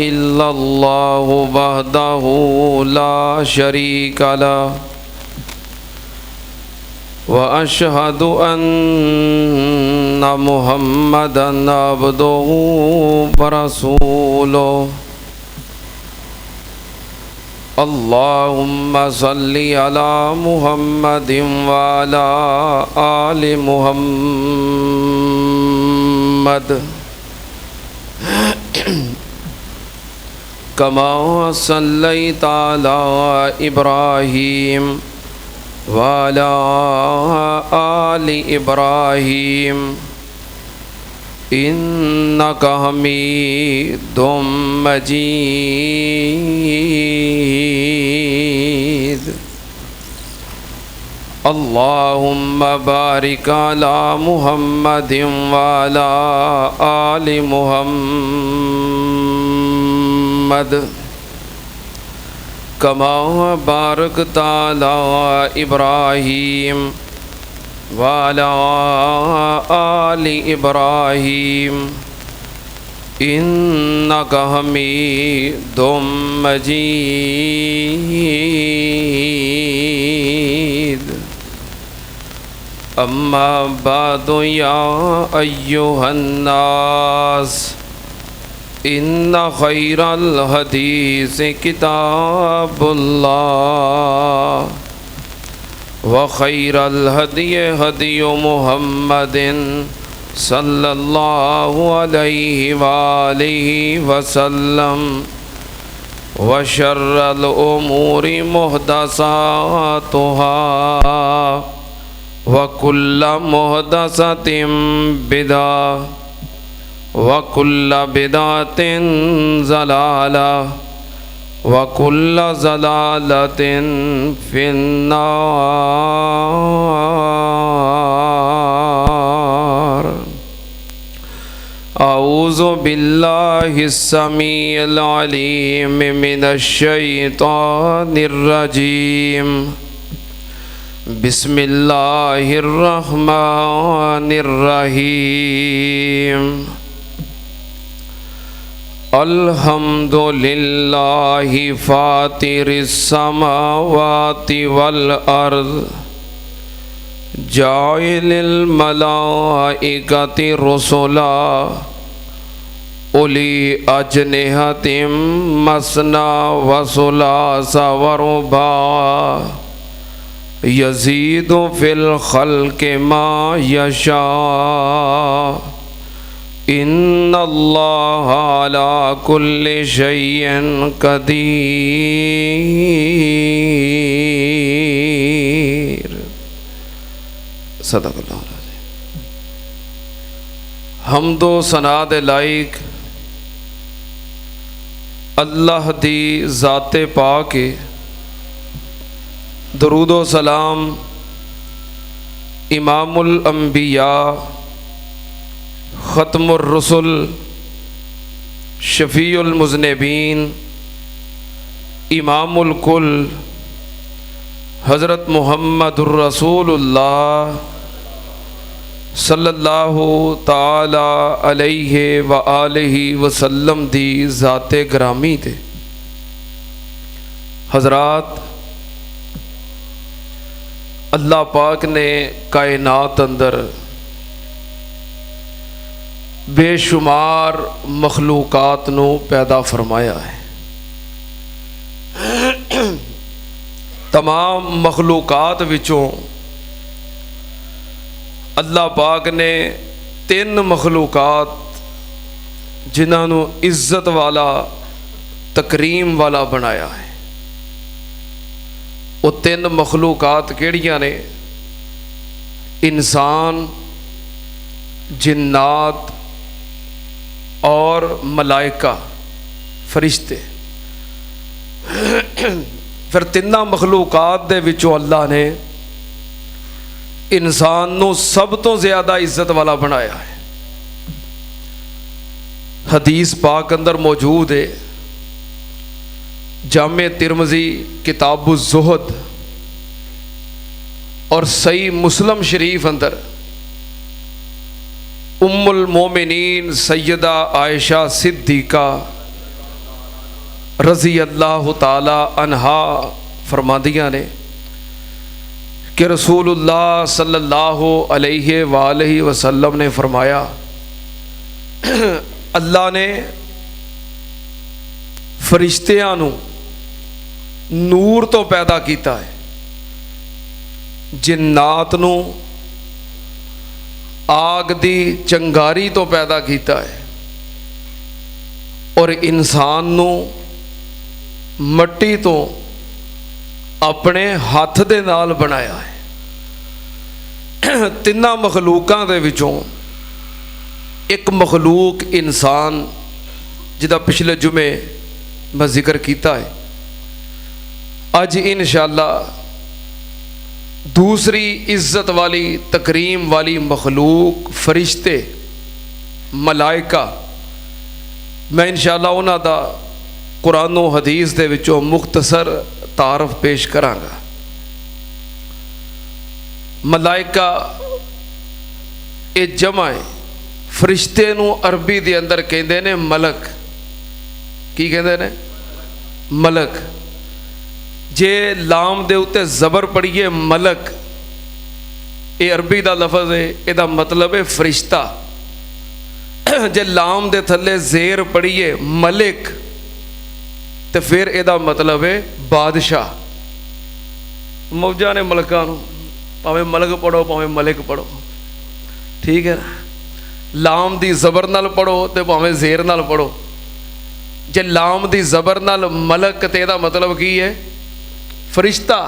इल्लल्लाहु वहदहु ला शरीका लह व अशहदु अन्ना मुहम्मदन अब्दुहु व रसूलुहु। अल्लाहुम्मा सल्लि अला मुहम्मदिन व अला आलि मुहम्मद कमा सल्लैता अला इब्राहीम व अला आलि इब्राहीम इन्नका हमीदुम मजीद। अल्लाहुम्मा बारिक अला मुहम्मदिन व अला आलि मुहम्मद कमा बारकता अला इब्राहीम व अला आलि इब्राहीम इन्नका हमीदुम मजीद। अम्मा बादु या अय्युहन्नास इन्ना खैरल हदीस किताबुल्लाह व खैरल हदी हदी मुहम्मदिन सल्लल्लाहु अलैहि वालिहि वसल्लम व शर्रल उमूरि मुहदसातुहा व कुल्ल मुहदसतिन बिदअह व कुल्ल बिदअतिन ज़लाला व कुल्ल ज़लालतिन फिन्नार। औज़ु बिल्लाहिस समीइल अलीम मिनश शैतानिर रजीम। बिस्मिल्लाहिर रहमानिर रहीम। अल्हम्दुलिल्लाहि फातिरिस समावाति वल अर्ज़ जाइलिल मलाइकति रुसुला उली अजनिहतिम मसना व सुलासा व रुबा यज़ीदु फिल खल्क़ि मा यशा इन्नल्लाहा अला कुल्लि शैइन कदीर। सदक़ल्लाहु अज़ीम। हम्दो सना दे लाइक अल्लाह दी ज़ाते पाक है। दरूदो सलाम इमामुल अंबिया ख़त्मुर रसूल शफ़ीउल मुज़निबीन इमामुल कुल हज़रत मुहम्मदुर रसूलुल्लाह सल्लल्लाहु ताला अलैहि व आलिहि वसल्लम दी ज़ाते ग्रामी थे। हज़रात, अल्लाह पाक ने कायनात अंदर बेशुमार मखलूकात नू पैदा फरमाया है। तमाम मखलूकात विचों अल्लाह पाक ने तीन मखलूकात जिन्हां नू इज्जत वाला तकरीम वाला बनाया है। वो तीन मखलूकात केड़ियां ने? इंसान, जिन्नात और मलाइका, फरिश्ते। फिर तिन्ना मखलूकात दे विचों अल्लाह ने इंसान नू सब तो ज़्यादा इज्जत वाला बनाया है। हदीस पाक अंदर मौजूद है, जामे तिरमिज़ी किताबुज़ ज़ुहद और सही मुस्लिम शरीफ अंदर उम्मुल मोमिनीन सैयदा आयशा सिद्दीक़ा रज़ी अल्लाह ताला अन्हा फरमादियाँ ने कि रसूलुल्लाह सल्लल्लाहु अलैहि वसल्लम ने फरमाया, अल्लाह ने फरिश्तियां नूं नूर तो पैदा किया है, जिन्नात नूं आग दी चंगारी तो पैदा किया है और इंसान नूं मट्टी तो अपने हाथ दे नाल बनाया है। तिन्ना मखलूकां दे विचों एक मखलूक इंसान जिदा पिछले जुमे मैं जिक्र किया है, अज इंशाअल्लाह दूसरी इज्जत वाली तकरीम वाली मखलूक फरिश्ते मलाइका, मैं इंशाअल्लाह उन्हां दा कुरान और हदीस दे विचों मुख्तसर तारफ पेश करांगा। मलाइका ये जमा है, फरिश्ते नूं अरबी दे अंदर कहंदे ने मलक। की कहंदे ने? मलक। जे लाम दे उत्ते जबर पढ़िए मलक, ये अरबी दा लफज है, इहदा मतलब है फरिश्ता। जे लाम दे थल्ले जेर पढ़िए मलिक, तो फिर इहदा मतलब है बादशाह। मौजा ने मलकां नूं भावें मलक पढ़ो भावें मलिक पढ़ो, ठीक है ना। लाम दी जबर नाल पढ़ो तो भावें जेर नाल पढ़ो। जे लाम दी जबर नाल मलक ते इहदा मतलब की है? फरिश्ता।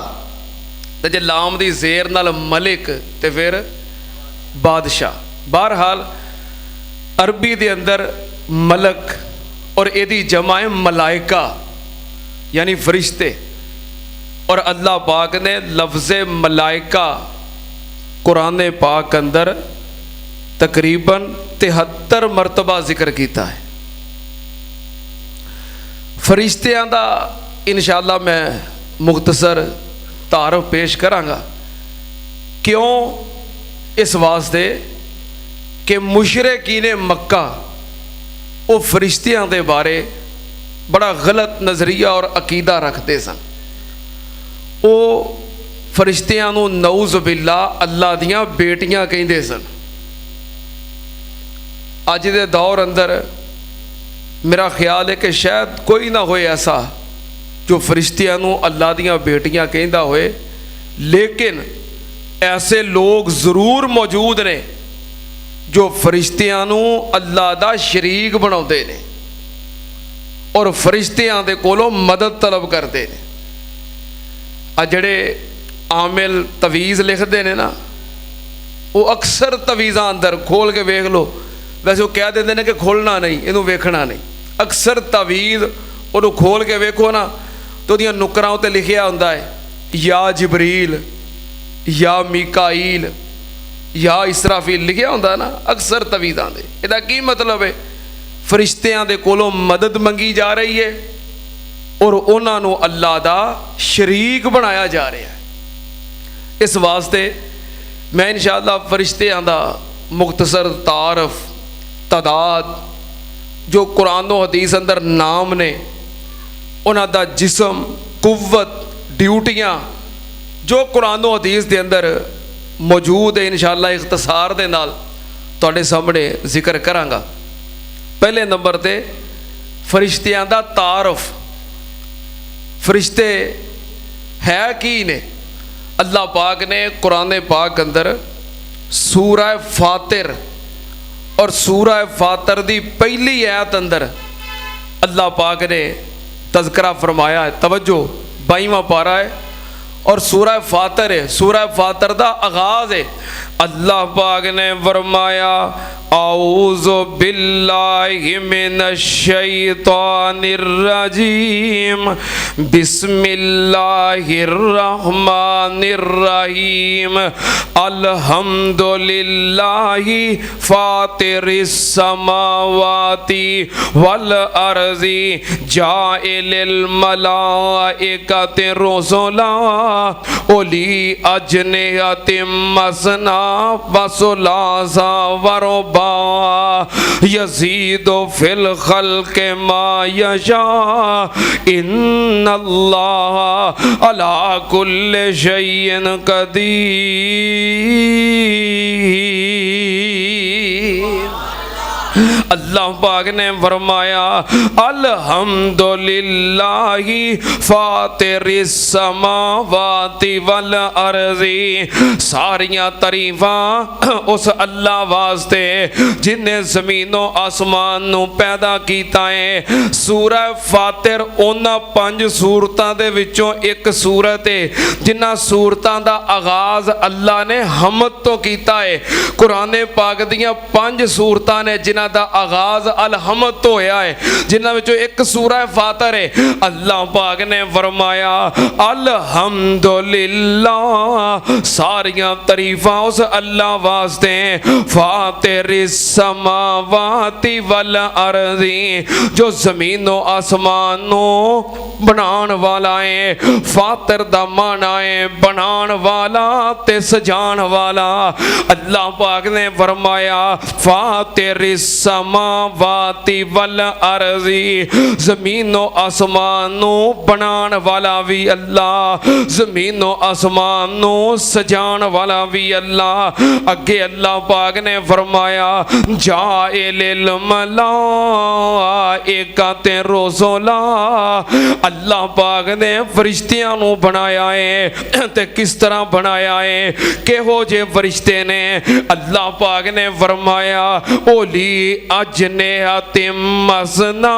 तो जे लाम दी जेर नाल मलिक तो फिर बादशाह। बहरहाल अरबी दे अंदर मलक और इहदी जमा है मलाइका यानी फरिश्ते। और अल्लाह पाक ने लफ्ज़ मलाइका कुरान पाक अंदर तकरीबन 73 मरतबा जिक्र किया है। फरिश्तियां दा इंशाअल्लाह मैं मुख्तसर तारफ पेश करांगा। क्यों? इस वास्ते कि मुशरिकीन मक्का वो फरिश्तियां दे बारे बड़ा गलत नज़रिया और अकीदा रखते सन। वो फरिश्तियां नूं नऊज़ बिल्ला अल्लाह दियां बेटियां कहंदे सन। अज दे दौर अंदर मेरा ख्याल है कि शायद कोई ना होए ऐसा जो फरिश्तियां नूं अल्लाह दियां बेटियां कहंदा होए, लेकिन ऐसे लोग ज़रूर मौजूद ने जो फरिश्तियां नूं अल्लाह दा शरीक बनाउंदे ने और फरिश्तियां दे कोलों मदद तलब करते हैं। आ जड़े आमिल तवीज़ लिखते हैं ना, वो अक्सर तवीज़ां अंदर खोल के वेख लो, वैसे वो कह देंगे कि खोलना नहीं, इनू वेखना नहीं। अक्सर तवीज़ उन्होंने खोल के वेखो ना तो उहदियां नुकरां उत्ते लिखिया हुंदा है या जिबरील या मीकाईल या इसराफील लिखिया हुंदा है ना अक्सर तवीज़ां दे। इहदा की मतलब है? फरिश्तियां दे कोलों मदद मंगी जा रही है और उन्हां नूं अल्लाह दा शरीक बनाया जा रहा है। इस वास्ते मैं इंशाअल्लाह फरिश्तियां दा मुख्तसर तारफ, तादाद, जो कुरान और हदीस अंदर नाम ने, उन्हां दा जिस्म, कुव्वत, ड्यूटियां जो कुरान और हदीस के अंदर मौजूद है इंशाअल्लाह इख्तसार दे नाल तुहाडे सामने जिक्र करांगा। पहले नंबर ते फरिश्तियां दा तारफ। फरिश्ते है की ने? अल्लाह पाक ने कुरान पाक अंदर सूरह फातिर और सूरह फातिर दी पहली आयत अंदर अल्लाह पाक ने तज़किरा फरमाया है। तवज्जो, 22वां पारा है और सूरह फातिर है। सूरह फातिर दा आगाज़ है। अल्लाह पाक ने फरमाया औज़ु बिल्लाहि मिनश शैतानिर रजीम बिस्मिल्लाहिर्रहमानिर्रहीम अल्हम्दुलिल्लाहि फातिरिस समावाति वल अर्ज़ि जाइलिल मलाइकति रुसुला उली अजनिहतिम मसना वसुलासा वरुबा यज़ीदु फिल खल्क़ि मा यशा इन्नल्लाह अला कुल्लि शैइन कदीर। अल्लाह पाक ने फरमाया अल्हम्दुलिल्लाहि फातिरिस समावाति वल अर्ज़ि, सारियां तारीफां उस अल्लाह वास्ते जिन्हें ज़मीनो आसमान नू पैदा कीता है। सूरह फातिर उन्हां 5 सूरतां दे विचों एक सूरत है जिन्हां सूरतां दा आगाज़ अल्लाह ने हमद तो कीता है। कुरान पाक दियां 5 सूरतां ने जिन्हां दा आगाज अलहमद तो होया है, जिन्हां विचों एक सूरह फातिर है। अल्लाह पाक ने फरमाया अल्हम्दुलिल्लाह, सारियां तारीफां उस अल्लाह वास्ते फातिरिस समावाति वल अर्ज़ि, जो ज़मीनो आसमानो बनाण वाला है। फातिर दा माना है बनाण वाला ते सजाण वाला। अल्लाह पाक ने फरमाया फातिरिस समावाति वल अर्ज़ि, ज़मीनो आसमानो बनाण वाला भी अल्लाह, ज़मीनो आसमानो सजाण वाला भी अल्लाह। अगे अल्लाह पाक ने फरमाया जाइलिल मलाइकति रुसुला, अल्लाह पाक ने फरिश्तियां नू बनाया है। ते किस तरह बनाया है, केहो जे फरिश्ते ने? अल्लाह पाक ने फरमाया ओली अजनिहतिम मसना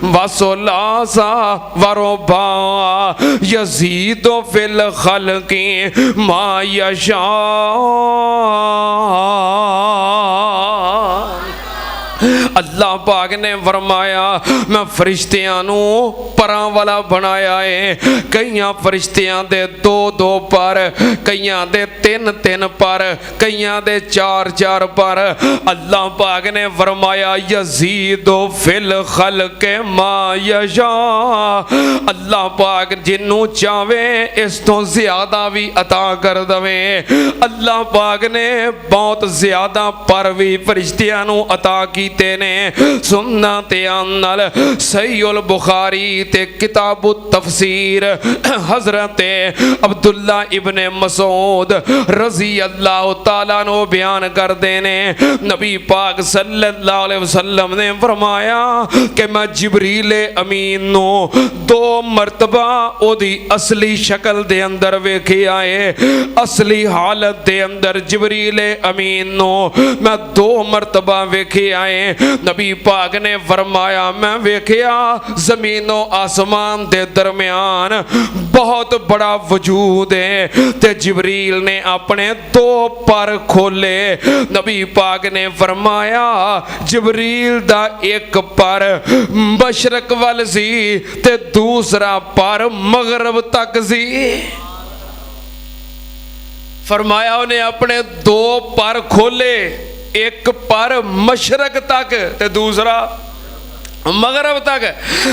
वसुलासा वरुबा यज़ीदु फिल खल्क़ि मा यशा। अल्लाह पाक ने फरमाया मैं फरिश्तियां नू परां वाला बनाया है। कईयां फरिश्तियां दे 2-2 पर, कईयां दे 3-3 पर, कईयां दे 4-4 पर। अल्लाह पाक ने फरमाया यज़ीदु फिल खल्क़ि मा यशा, अल्लाह पाक जिन्नू चावे इस तो ज्यादा भी अता कर दवे। अल्लाह पाक ने बहुत ज्यादा पर भी फरिश्तियां नू अता कीते ने। सुन्ना ते आनल सहीहुल बुखारी ते किताबु तफसीर हजरत अब्दुल्ला इब्ने मसूद रजी अल्लाह तआला नो बयान करते ने, नबी पाक सल्लल्लाहु अलैहि वसल्लम ने फरमाया कि मैं जिबरील अमीन नो 2 मरतबा ओदी असली शक्ल दे अंदर वेखिया है। असली हालत दे अंदर जिबरील अमीन नो मैं 2 मरतबा वेखिया है। नबी पाक ने फरमाया मैं वेखिया जमीनो आसमान दे दरमियान बहुत बड़ा वजूद है ते जिबरील ने अपने 2 पर खोले। नबी पाक ने फरमाया जिबरील दा एक पर मशरक वाल सी ते दूसरा पर मगरब तक सी। फरमाया उन्हें अपने 2 पर खोले, एक पर मशरक तक ते दूसरा मगरब तक।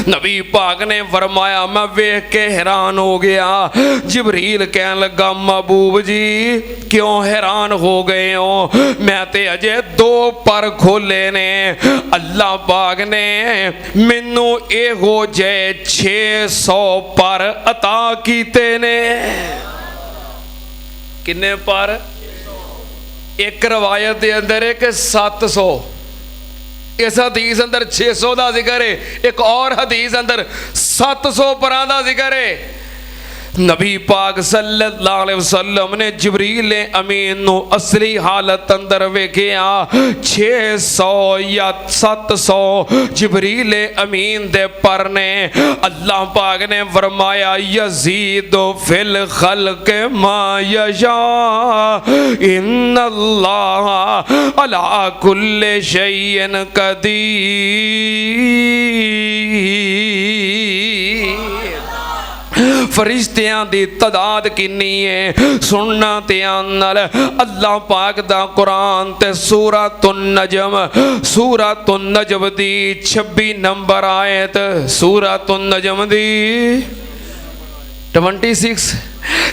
नबी पाक ने फरमाया मैं वेख के हैरान हो गया। जिबरील कहने लगा महबूब जी क्यों हैरान हो गए हो, मैं ते अजे 2 पर खोले ने। अल्लाह पाक ने मैनू एहो जे 600 पर अता कीते ने। किन्ने पर? एक रवायत के अंदर है कि 700, इस हदीस अंदर 600 का जिक्र है, एक और हदीस अंदर 700 परां दा जिक्र है। नबी पाक सल्लल्लाहु अलैहि वसल्लम ने जिबरील अमीन नु असली हालत अंदर वेखिया 600 या 700 जिबरील अमीन दे पर ने। अल्लाह पाक ने फरमाया यज़ीदु फिल खल्क़ि मा यशा इन्नल्लाह अला कुल्लि शैइन कदीर। फरिश्तियां दी तादाद किन्नी है सुनना ध्यान नाल। अल्लाह पाक दा कुरान ते सूरतुन नजम दी 26 नंबर आयत, सूरतुन नजम दी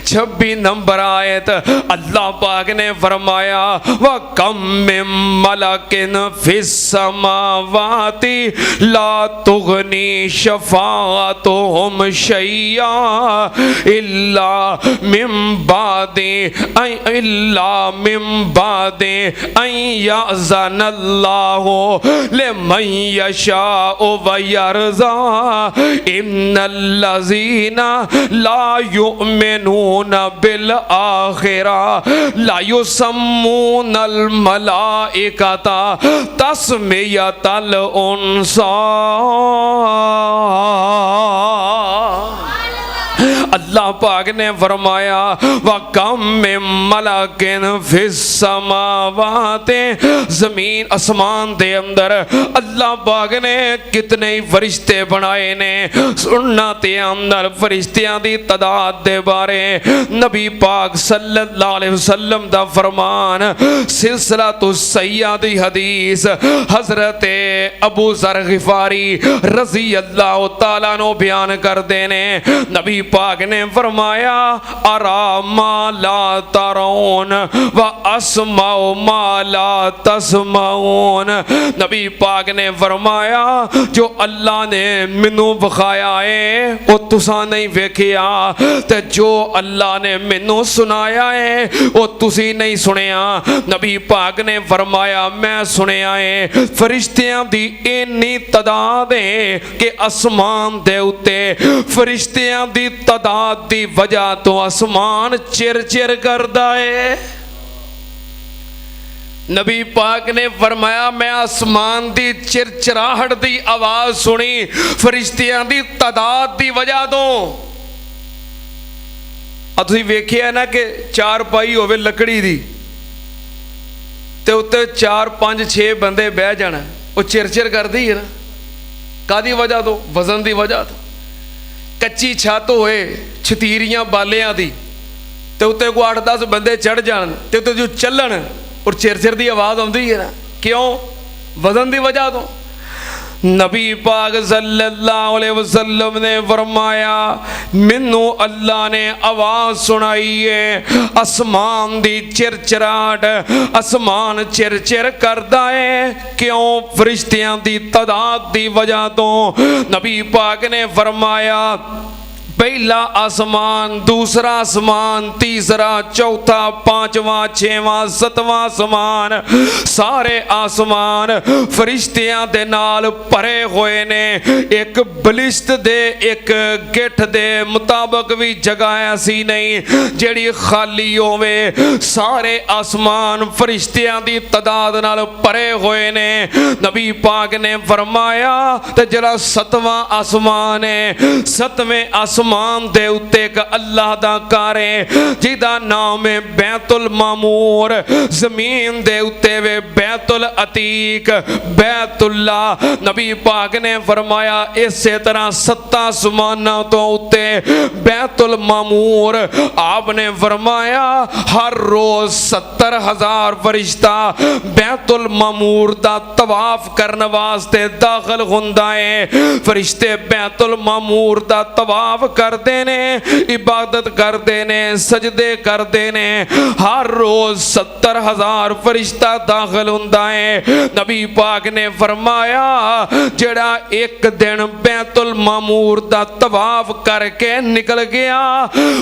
26 नंबर आयत अल्लाह पाक ने फरमाया व कम मिन मलकिन फिस समावाति ला तुगनी शफाअतुहुम शैया इल्ला मिन बादि अन यअज़नल्लाहु लिमन यशाअ व यरज़ा इन्नल्लज़ीना ला युमिनून बिल आखिरा ला युसम्मूनल मलाइकता तस्मियतल उन्सा। अल्लाह पाक ने फरमाया व कम मिन मलकिन फिस समावाति, जमीन आसमान दे अंदर अल्लाह पाक ने कितने फरिश्ते बनाए ने। सुनना ते अंदर फरिश्तियां दी तादाद दे बारे नबी पाक सल्लल्लाहु अलैहि वसल्लम दा फरमान सिलसिलातु सय्यदी हदीस हजरत अबू ज़र गिफारी रज़ी अल्लाह तआला नो बयान करते ने। नबी पाक ने फरमाया अरा मा ला तरौन व अस्माउ मा ला तस्माउन। नबी पाक ने फरमाया जो अल्लाह ने मैनू विखाया है वो तुसा नहीं वेखिया, ते जो अल्लाह ने मैनू सुनाया है वो तुसी नहीं सुनिया। नबी पाक ने फरमाया मैं सुनिया है फरिश्तियां दी इन्नी तादाद है कि आसमान दे उत्ते फरिश्तियां दी तादाद दी वजह तो आसमान चिर चिर करदा है। नबी पाक ने फरमाया मैं आसमान दी चिरचिराहट दी आवाज सुनी फरिश्तियां दी तादाद दी वजह तो। तुसीं वेखिया ना कि चार पाई होवे लकड़ी दी ते उत्ते 4 5 6 बंदे बह जाना, वो चिरचिर करदी है ना। कादी वजह तो? वजन दी वजह तो। कच्ची छत होए छतीरियां बालियां दी ते उत्ते को 8 10 बंदे चढ़ जान ते उत्ते जो चलन और चिरचिर दी आवाज आउंदी है ना। क्यों? वजन दी वजह तो। नबी पाक सल्लल्लाहु अलैहि वसल्लम ने फरमाया मैनू अल्लाह ने आवाज सुनाई है आसमान दी चिरचिराहट, आसमान चिरचिर करदा है। क्यों? फरिश्तियां दी तादाद दी वजह तो। नबी पाक ने फरमाया पहला आसमान, दूसरा आसमान, तीसरा, चौथा, पांचवा, छेवां, सतवां आसमान, सारे आसमान फरिश्तियां दे नाल भरे होए ने। एक बलिश्त दे एक गिठ दे मुताबक भी जगह ऐसी नहीं जेड़ी खाली होवे। सारे आसमान फरिश्तियां दी तादाद नाल भरे होए ने। नबी पाक ने फरमाया ते जरा सतवां आसमान है, सतवें आसमान दे उत्ते एक अल्लाह दा घर है जिदा नाम है बैतुल मामूर। जमीन दे उत्ते वे बैतुल अतीक, बैतुल्लाह। नबी पाक ने फरमाया इसे तरह 7 आसमानां तो उत्ते बैतुल मामूर। आपने फरमाया हर रोज 70,000 फरिश्ता बैतुल मामूर दा तवाफ करने वास्ते दाखिल हुंदा है। फरिश्ते बैतुल मामूर दा तवाफ करते ने, इबादत करते ने, सजदे करते ने। हर रोज 70,000 फरिश्ता दाखिल हुंदा है। नबी पाक ने फरमाया जेड़ा एक दिन बैतुल मामूर दा तवाफ करके निकल गया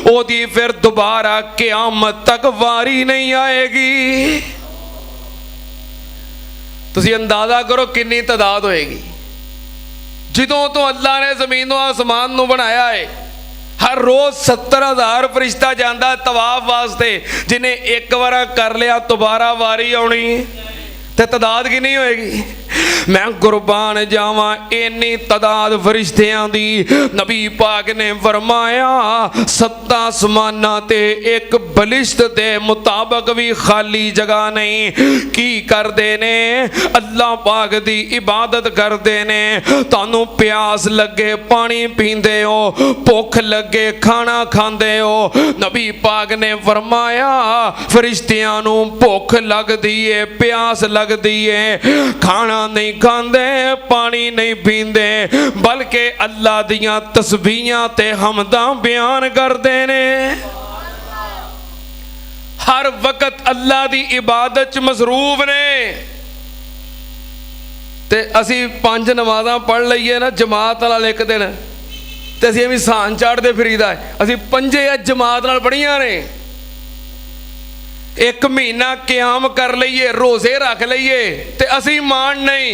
ओदी फिर दोबारा क़यामत तक वारी नहीं आएगी। तुसी अंदाजा करो कितनी तादाद होएगी। जिदों तो अल्लाह ने जमीन आसमान नूं बनाया है हर रोज 70,000 फरिश्ता जाता तवाफ वास्ते। जिन्हें एक बार कर लिया दोबारा वारी आनी ते तादाद कितनी होएगी? मैं कुर्बान जावा इन्नी तादाद फरिश्तियां दी। नबी पाक ने फरमाया 7 आसमानां ते एक बलिश्त दे मुताबिक भी खाली जगह नहीं। की करदे ने? अल्लाह पाक दी इबादत करदे ने। तानू प्यास लगे पानी पींदे हो, भुख लगे खाना खांदे हो। नबी पाक ने फरमाया फरिश्तियां नू भुख लगदी है, प्यास लगदी है, खाना नहीं खांदे, पानी नहीं पींदे, बल्कि अल्लाह दियां तस्बीहां ते हमदां बयान करदे ने। हर वक्त अल्लाह दी इबादत च मसरूफ ने। ते असी 5 नमाज़ां पढ़ लईए ना जमात नाल एक दिन, ते असी भी सान चाढ़ते फिरीदा है। असी 5 जमात नाल पढ़ियां ने। एक महीना क्याम कर लईए, रोज़े रख लईए, ते असी मान नहीं,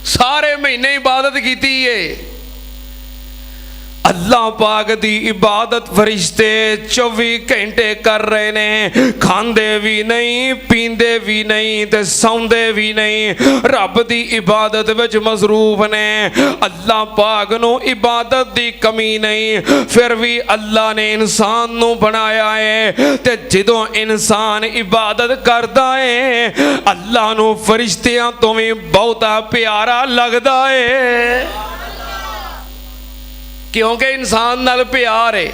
सारे महीने इबादत कीती है। अल्लाह पाक दी इबादत फरिश्ते 24 घंटे कर रहे ने। खांदे भी नहीं, पींदे भी नहीं, ते सौंदे भी नहीं, रब दी इबादत विच मसरूफ ने। अल्लाह पाक नू इबादत दी कमी नहीं। फिर भी अल्लाह ने इंसान नू बनाया है, ते जदों इंसान इबादत करदा है अल्लाह नू फरिश्तियां तो भी बहुता प्यारा लगदा है। क्योंकि इंसान नाल प्यार है।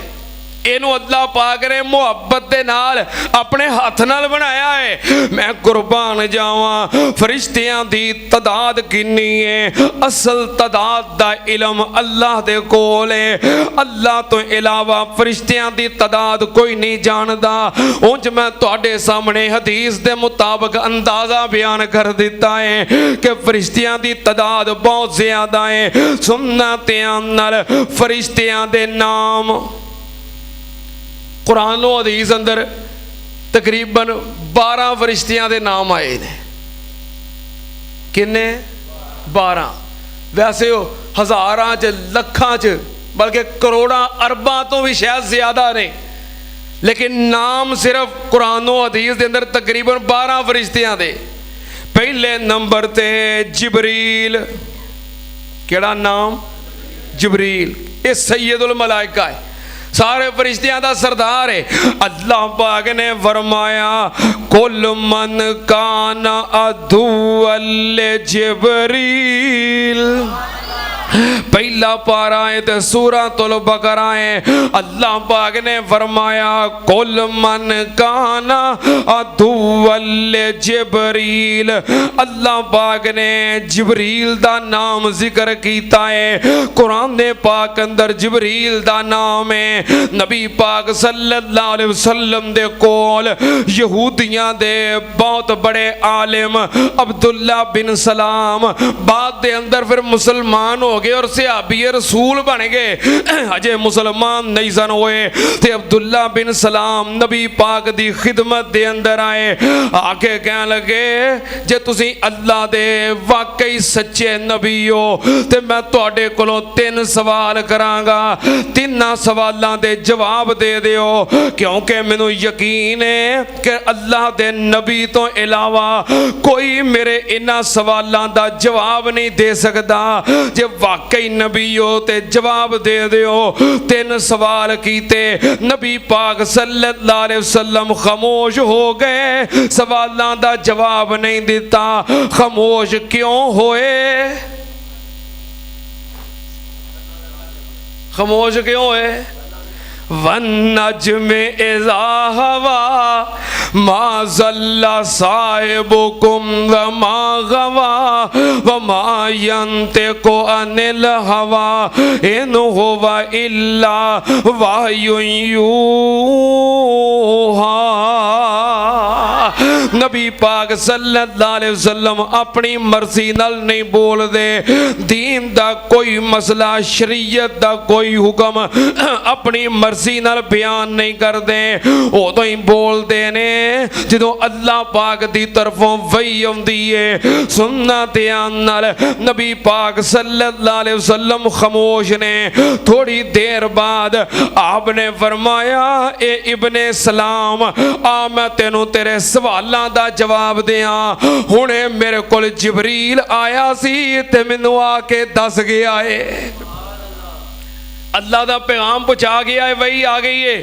इनू अल्लाह पाक ने मुहब्बत दे नाल अपने हाथ नाल बनाया है। मैं कुर्बान जावा फरिश्तियां दी तादाद किन्नी है? असल तादाद दा इल्म अल्लाह दे कोल है। अल्लाह तो इलावा फरिश्तियां दी तादाद कोई नहीं जानदा। उंज मैं तुहाडे सामने हदीस दे मुताबिक अंदाजा बयान कर दिता है कि फरिश्तियां दी तादाद बहुत ज्यादा है। सुन्नतियां नाल फरिश्तियां दे नाम कुरान और हदीस अंदर तकरीबन 12 फरिश्तियां दे नाम आए ने। किन्ने? 12। वैसे वो हज़ारां च, लखां च, बल्कि करोड़ां अरबां तो भी शायद ज़्यादा ने, लेकिन नाम सिर्फ कुरान और हदीस दे अंदर तकरीबन 12 फरिश्तियां दे। पहले नंबर ते जिबरील। केड़ा नाम? जिबरील। ये सैयदुल मलाइका है, सारे फरिश्तियां दा सरदार है। अल्लाह पाक ने फरमाया कुल मन काना अदुअल जिबरील। पहला पारा है तो सूरतुल बकरा है। अल्लाह पाक ने फरमाया कुल मन काना अदुअल जिबरील। अल्लाह पाक ने जिबरील दा नाम जिक्र कीता है। कुरान दे पाक अंदर जिबरील दा नाम है। नबी पाक सल्लल्लाहु अलैहि वसल्लम दे कोल यहूदियां दे बहुत बड़े आलिम अब्दुल्ला बिन सलाम बाद दे अंदर फिर मुसलमान हो गए और सहाबी रसूल बन गए। अजे मुसलमान नहीं सन होए ते अब्दुल्ला बिन सलाम नबी पाक दी खिदमत दे अंदर आए। आके कहने लगे जे तुसी अल्लाह दे वाकई सच्चे नबी हो ते मैं तुहाडे कोलों 3 सवाल करांगा। 3 सवालां दे जवाब दे दिओ, क्योंकि मैनू यकीन है कि अल्लाह दे नबी तो इलावा कोई मेरे इन्हां सवालां दा जवाब नहीं दे सकदा। जे वाकई नबी हो ते जवाब दे दिओ। 3 सवाल कीते, नबी पाक सल्लल्लाहु अलैहि वसल्लम खामोश हो गए, सवालां दा जवाब नहीं दिता। खामोश क्यों होए? खामोश क्यों होए? वन्नज्मे इज़ा हवा मा ज़ल्ला साहिबुकुम व मा गवा व मा यंतिकु अनिल हवा इन हुवा इल्ला वह्युन यूहा। नबी पाक सल्लल्लाहु अलैहि वसल्लम अपनी मर्जी नाल नहीं बोल दे। दीन दा कोई मसला, शरीयत दा कोई हुक्म अपनी मर्जी नाल बयान नहीं करते। उदों ही बोलते ने जदों अल्लाह पाक दी तरफों वही आउंदी है। सुन्नतियां नाल नबी पाक सल्लल्लाहु अलैहि वसल्लम खामोश ने। थोड़ी देर बाद आपने फरमाया ए इब्ने सलाम, आ मैं तेनों तेरे सवाल गल्लां दा जवाब दें। हुणे मेरे कोल जिबरील आया सी ते मैनू आके दस गया है, अल्लाह दा पैगाम पहुँचा गया है, वही आ गई है।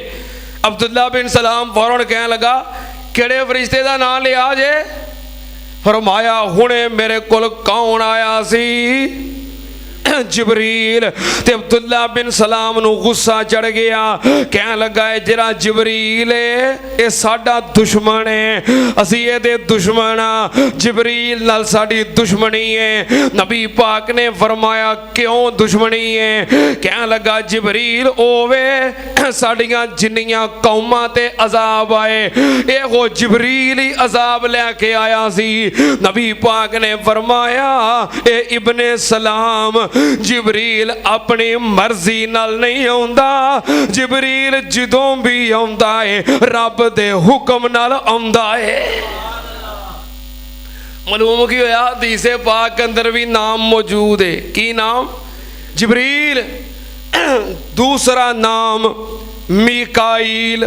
अब्दुल्ला बिन सलाम फौरन कहने लगा किहड़े फरिश्ते दा नाम लिया जे? फरमाया हुणे मेरे कोल कौन आया सी? जिबरील। ते अब्दुल्ला बिन सलाम नू गुस्सा चढ़ गया, कहने लगा है जिहड़ा जिबरील है ये साडा दुश्मन है, असी इहदे दुश्मन आ, जिबरील नाल साडी दुश्मनी है। नबी पाक ने फरमाया क्यों दुश्मनी है? कहने लगा जिबरील ओवे साडियां जिन्नियां कौमां ते अजाब आए एहो जिबरील ही अजाब लैके आया सी। नबी पाक ने फरमाया ए इब्ने सलाम जिबरील अपनी मर्जी नाल नहीं आउंदा, जिबरील जदों भी आउंदा है रब दे हुक्म नाल आउंदा है। मालूम की होया हदीसे पाक के अंदर भी नाम मौजूद है। की नाम? जिबरील। दूसरा नाम मीकाईल,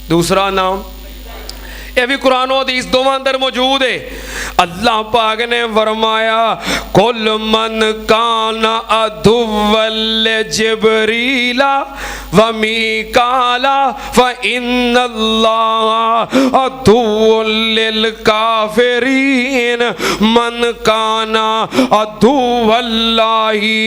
दूसरा नाम यह भी कुरान हदीस दोवां अंदर मौजूद है। अल्लाह पाक ने फरमाया कुल मन कान अदुव्वल जिबरीला व मीकाला फ इन्नल्लाह अदुव्वुल लिल काफिरीन मन काना अदुव्वल्लाहि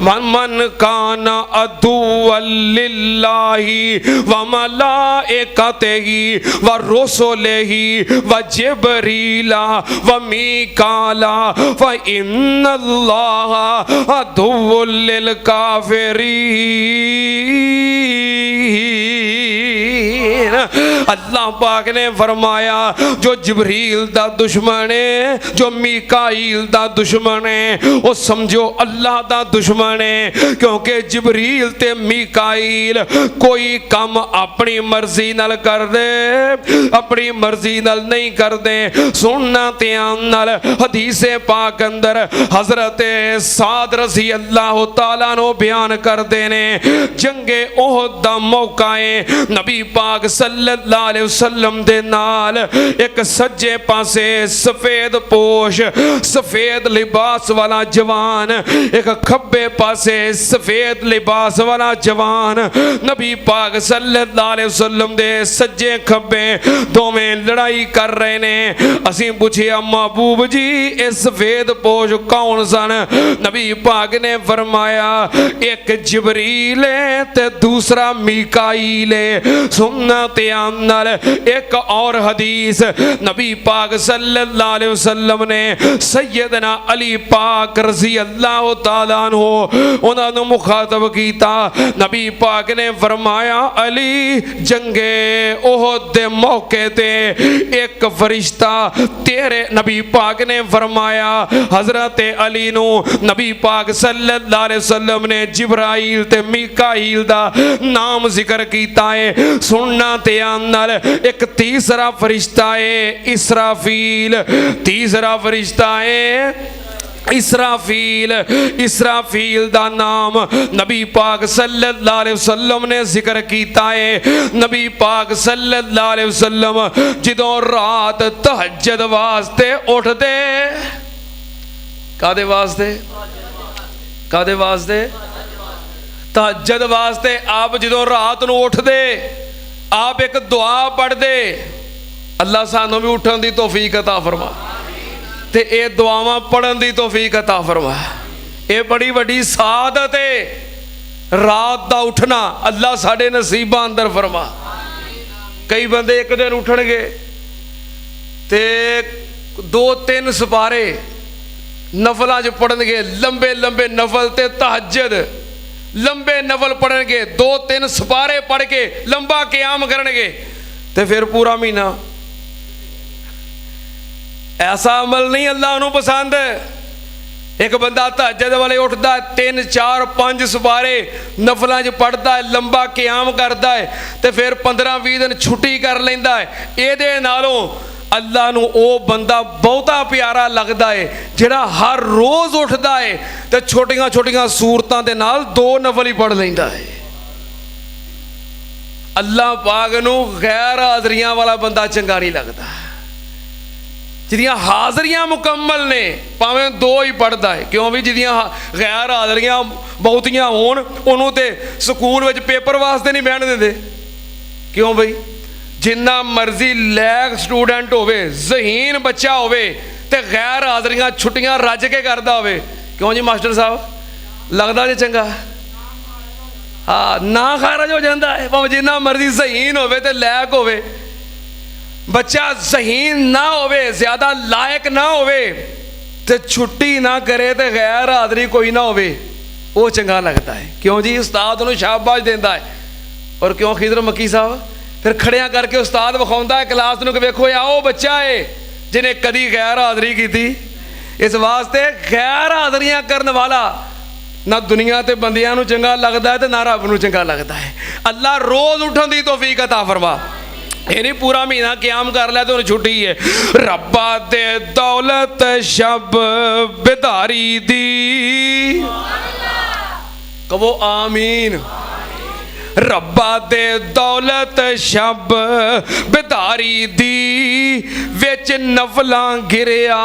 मन काना अदुव्वल लिल्लाहि व मलाइकतिही व रुसुलिही व जिबरीला व मीकाला फ इन्नल्लाह अदुव्वुल लिल काफिरीन। अल्लाह पाक ने फरमाया जो जिबरील दा दुश्मन है, जो मीकाईल दा दुश्मन है, वो समझो अल्लाह दा दुश्मन है, क्योंकि जिबरील ते मीकाईल कोई काम अपनी मर्जी नाल कर दे, अपनी मर्जी नाल नहीं कर दे। सुनना ध्यान नाल हदीसे पाक अंदर हजरत साद रज़ी अल्लाह तआला नो बयान करते ने जंगे ओहद दा मौका है, नबी पाक सल्लल्लाहु अलैहि वसल्लम दे नाल एक सज्जे पासे सफेद पोश सफेद लिबास वाला जवान, एक खब्बे पासे सफेद लिबास वाला जवान नबी पाक सल्लल्लाहु अलैहि वसल्लम दे सज्जे खब्बे दोवें लड़ाई कर रहे ने। असीं पूछिया महबूब जी ये सफेद पोश कौन सन? नबी पाक ने फरमाया एक जिबरील है ते दूसरा मीकाईल है। सुनना ध्यान नाल एक और हदीस नबी पाक सल्लल्लाहु अलैहि वसल्लम ने सैयदना अली पाक रज़ी अल्लाह तआला अन्हु उन्हां नूं मुखातब कीता। नबी पाक ने फरमाया अली जंगे ओहद दे मौके ते एक फरिश्ता तेरे, नबी पाक ने फरमाया हजरत अली नू नबी पाक सल्लल्लाहु अलैहि वसल्लम ने जिब्राइल ते मीकाईल दा नाम जिक्र कीता है। सुनना ध्यान नाल एक तीसरा फरिश्ता है इसराफील, तीसरा फरिश्ता है इसराफील। इसराफील दा नाम नबी पाक सल्लल्लाहु अलैहि वसल्लम ने जिक्र कीता है। नबी पाक सल्लल्लाहु अलैहि वसल्लम जिदों रात तहज्जुद वास्ते उठदे, कादे वास्ते? कादे वास्ते? तहज्जुद वास्ते आप जिदों रात नूं उठदे आप एक दुआ पढ़दे, अल्लाह सानू भी उठन दी तौफीक अता फरमा ते ये दुआवां पढ़न दी तौफीक अता फरमा। ये बड़ी वड्डी सादत है, रात दा उठना अल्लाह साडे नसीबां अंदर फरमा। कई बंदे एक दिन उठणगे ते 2-3 सपारे नफलां च पढ़नगे, लंबे लंबे नफल ते तहज्जुद लंबे नफल पढ़नगे, 2-3 सपारे पढ़ के लंबा क़याम करनगे ते फिर पूरा महीना। ऐसा अमल नहीं अल्लाह नूं पसंद। एक बंदा तहज्जुद वाले उठता है 3-4-5 सपारे नफलों च पढ़ता है, लंबा क़याम करता है तो फिर 15-20 दिन छुट्टी कर लेंदा है। ये नालों अल्लाह नूं ओ बंदा बहुता प्यारा लगता है जिहड़ा हर रोज़ उठता है तो छोटियां छोटियां सूरतां दे नाल 2 नफल ही पढ़ लेंदा है। अल्लाह पाक नूं गैर हाज़रियां वाला बंदा चंगा नहीं लगता। जिहदियां हाज़रियां मुकम्मल ने, भावें 2 ही पढ़दा है, क्यों भी जिहदियां गैर हाज़रियां बहुतियां होण उहनूं ते स्कूल विच पेपर वास्ते नहीं बहन दिंदे। क्यों बई, जिन्ना मर्जी लैक स्टूडेंट होवे, ज़हीन बच्चा होवे ते गैर हाज़रियां छुट्टियां रज के करदा होवे, क्यों जी मास्टर साहब, लगदा जे चंगा? हाँ, ना खारज हो जाता है, भावें जिन्ना मर्जी ज़हीन होवे ते लैक होवे। बच्चा ज़हीन ना होवे, ज़्यादा लायक ना होवे ते छुट्टी ना करे ते गैर हाज़री कोई ना होवे, वो चंगा लगता है। क्यों जी, उस्ताद उन्होंने शाबाश देता है। और क्यों खिदर मक्की साहब फिर खड़िया करके उस्ताद विखाउंदा है क्लास नूं कि वेखो आओ बच्चा है जिन्हें कदी गैर हाज़री की थी। इस वास्ते गैर हाज़रियां करने वाला ना दुनिया ते बंदियां नूं चंगा लगता है ते ना रब नूं चंगा लगता है। अल्लाह रोज़ उठन दी तौफीक अता फरमा। ये नहीं पूरा महीना क्याम कर लिया तो छुट्टी है। रब्बा दे दौलत शब बेदारी दी, कहो आमीन। रब्बा दे दौलत शब बेदारी दी, विच नफलां गिरिया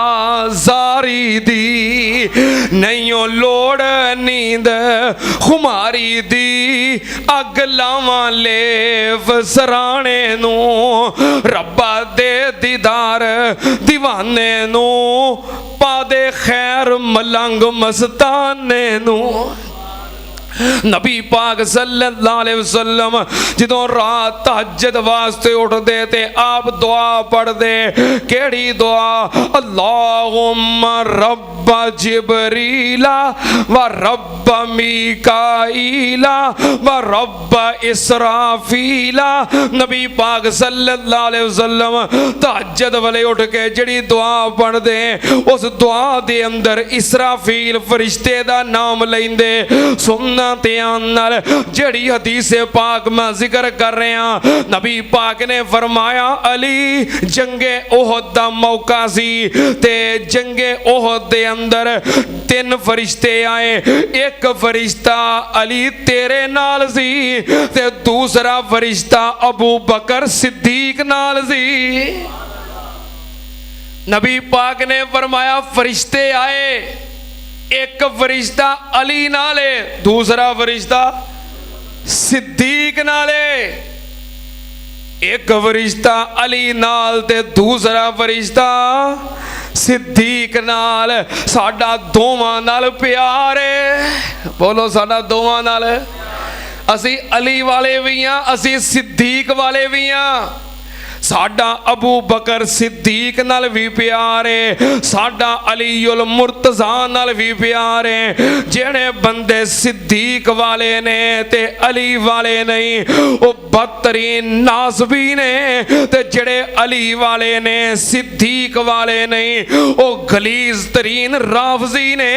जारी दी, नहीं लोड़ नींद खुमारी दी, अग लावां लेव सराणे नू, रब्बा दे दीदार दीवाने नू, पा दे खैर मलंग मस्ताने नू। नबी पाक सल्लल्लाहु अलैहि वसल्लम जदों रात तहज्जुद वास्ते उठदे ते आप दुआ पढ़दे। केड़ी दुआ? अल्लाहुम्मा रब्ब जिबरीला व रब्ब मीकाईला व रब्ब इसराफीला। नबी पाक सल्लल्लाहु अलैहि वसल्लम तहज्जुद वाले उठ के जड़ी दुआ पढ़दे, उस दुआ दे अंदर इसराफील फरिश्ते दा नाम लैंदे। सुनना जड़ी हदीस पाक मैं जिक्र कर रहा, नबी पाक ने फरमाया अली जंगे ओहद दा मौका सी ते जंगे ओहद दे अंदर 3 फरिश्ते आए। एक फरिश्ता अली तेरे नाल सी ते दूसरा फरिश्ता अबू बकर सिद्दीक नाल सी। नबी पाक ने फरमाया फरिश्ते आए, एक फरिश्ता अली नाले, दूसरा फरिश्ता सिद्दीक नाले। एक फरिश्ता अली नाल ते दूसरा फरिश्ता सिद्दीक नाल। साडा दोवां नाल प्यार है, बोलो साडा दोवां नाल। असी अली वाले भी हाँ, असी सिद्दीक वाले भी हाँ। साडा अबू बकर सिद्दीक नाल भी प्यार है, साडा अलीउल मुर्तज़ा नाल भी प्यार है। जेड़े बंदे सिद्दीक वाले ने ते अली वाले नहीं, वो बदतरीन नासबी ने, ते जेड़े अली वाले ने सिद्दीक वाले नहीं, वो गलीज तरीन राफजी ने।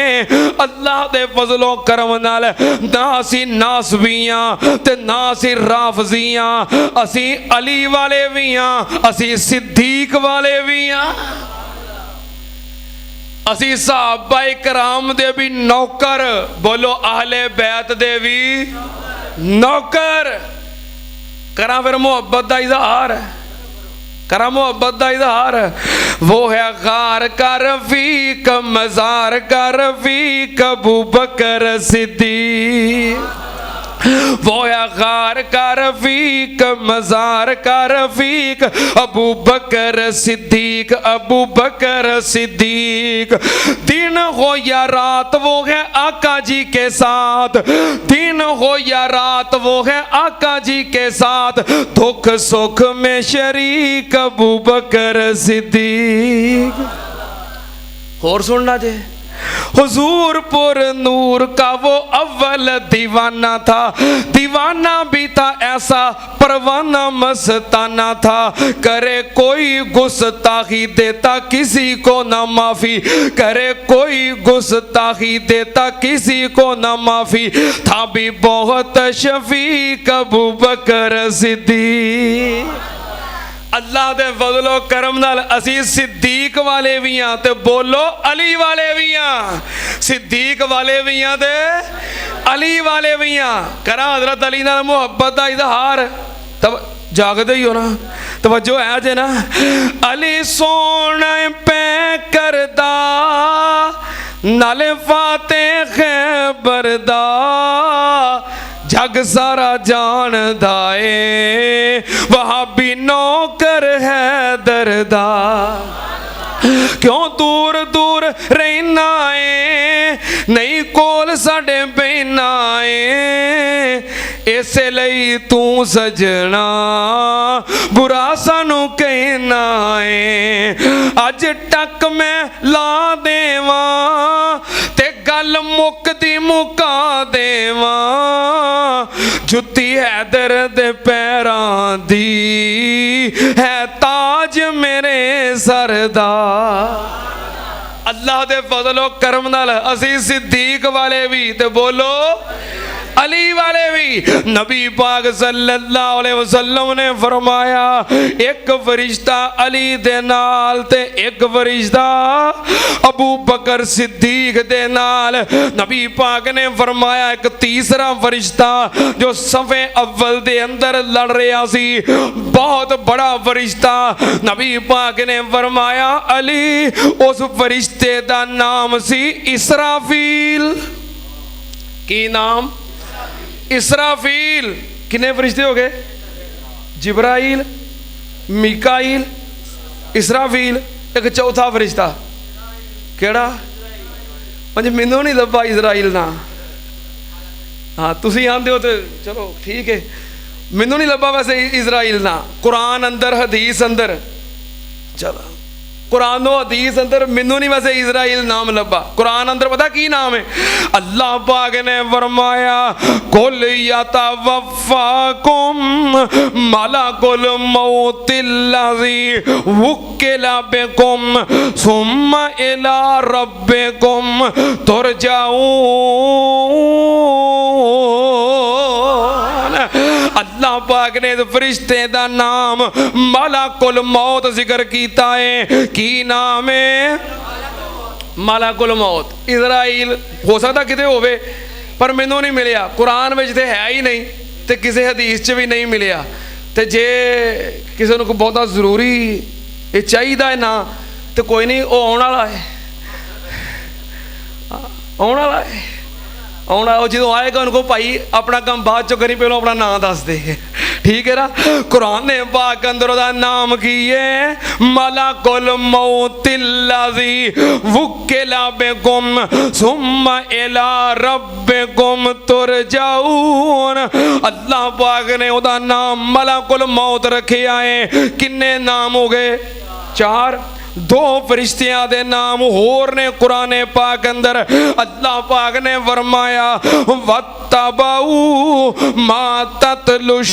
अल्लाह दे फजलो करम नाल ना असी नासबियां ते ना असी राफजियां, असी अली वाले भी हाँ, असी सिद्दीक वाले भी हाँ। असी सहाबाए कराम दे भी नौकर, बोलो अहले बैत दे भी नौकर। करा फिर मोहब्बत का इजहार, करा मोहब्बत का इजहार। वो है गार का रफीक, मजार का रफीक अबू बकर सिद्दीक। वो है गार का रफीक, मजार का रफीक अबू बकर सिद्दीक, अबू बकर सिद्दीक। दिन हो या रात वो है आका जी के साथ, दिन हो या रात वो है आका जी के साथ, दुख सुख में शरीक अबू बकर सिद्दीक। और सुनना जे, हुजूर पुर नूर का वो अव्वल दीवाना था, दीवाना भी था ऐसा परवाना मस्ताना था। करे कोई गुस्ताखी देता किसी को ना माफी, करे कोई गुस्ताखी देता किसी को ना माफी। था भी बहुत शफीक अबू बकर सिद्दीक। अल्लाह दे फजलो करम नाल असी सिद्दीक वाले भी हाँ ते बोलो अली वाले भी हाँ, सिद्दीक वाले भी हाँ ते अली वाले भी हाँ। करा हजरत अली नाल मुहब्बत का इजहार, तब जागदे ही हो ना। तवज्जो है जे ना। अली सोना पै करदा नाले फाते खैबर दा जग सारा जानदा ए वहाबी नौकर है दरदा। क्यों दूर दूर रहना है नहीं कोल साडे बहना है इसे लई तू सजना बुरा सानू कहना है। अज टक मैं ला देवा ते गल मुकदी मुका देवा जुत्ती हैदर दे पैरां दी है ताज मेरे सरदा। अल्लाह दे फजलो करम नाल असी सिद्दीक वाले भी ते बोलो अली वाले भी। नबी पाक सल्लल्लाहु अलैहि वसल्लम ने फरमाया एक फरिश्ता अली दे नाल ते एक फरिश्ता अबू बकर सिद्दीक दे नाल। नबी पाक ने फरमाया एक तीसरा फरिश्ता जो सफ़े अव्वल दे अंदर लड़ रहा सी बहुत बड़ा फरिश्ता। नबी पाक ने फरमाया अली उस फरिश्ते दा नाम सी इसराफील। की नाम? इसराफील। कितने फरिश्ते हो गए? जिब्राइल, मीकाइल, इसराफील, एक चौथा फरिश्ता केड़ा? मुझे मैनू नहीं लभा इजराइल ना। हाँ तुसी आंदे हो तो चलो ठीक है, मैनू नहीं लभा वैसे इजराइल ना। कुरान अंदर हदीस अंदर चलो कुरानो हदीस अंदर मैनू नहीं वैसे इजराइल नाम लभा। कुरान अंदर पता की नाम है? अल्लाह पाक ने फरमाया कुल यतवफ़्फ़ाकुम मलकुल मौतिल्लज़ी वुक्किला बिकुम सुम्मा इला रब्बिकुम तुरजाऊन। अल्लाह पाक ने फरिश्ते दा नाम मलकुल मौत जिक्र कीता है। की नाम है? मलकुल मौत। इजराइल हो सकता किते होवे पर मैनू नहीं मिलिया। कुरान में तो है ही नहीं तो किसी हदीस च भी नहीं मिलिया। तो जे किसी को बहुत जरूरी ये चाहिए है ना तो कोई नहीं वो आने वाला है, आने वाला है, आना जो आएगा उनको भाई अपना काम बाद चो करी पहले अपना नाम दस दे। ठीक है ना। कुरान ने पाक अंदर ओदा नाम की है मलकुल मौतिल्लज़ी वुक्किला बिकुम सुम्मा इला रब्बिकुम तुरजाऊन। अल्लाह पाक ने ओदा नाम मलकुल मौत रखिया है। किन्ने नाम हो गए? 4। 2 फरिश्तियां दे नाम होर ने कुरान पाक अंदर। अल्लाह पाक ने फरमाया वत्तबाऊ मा ततलु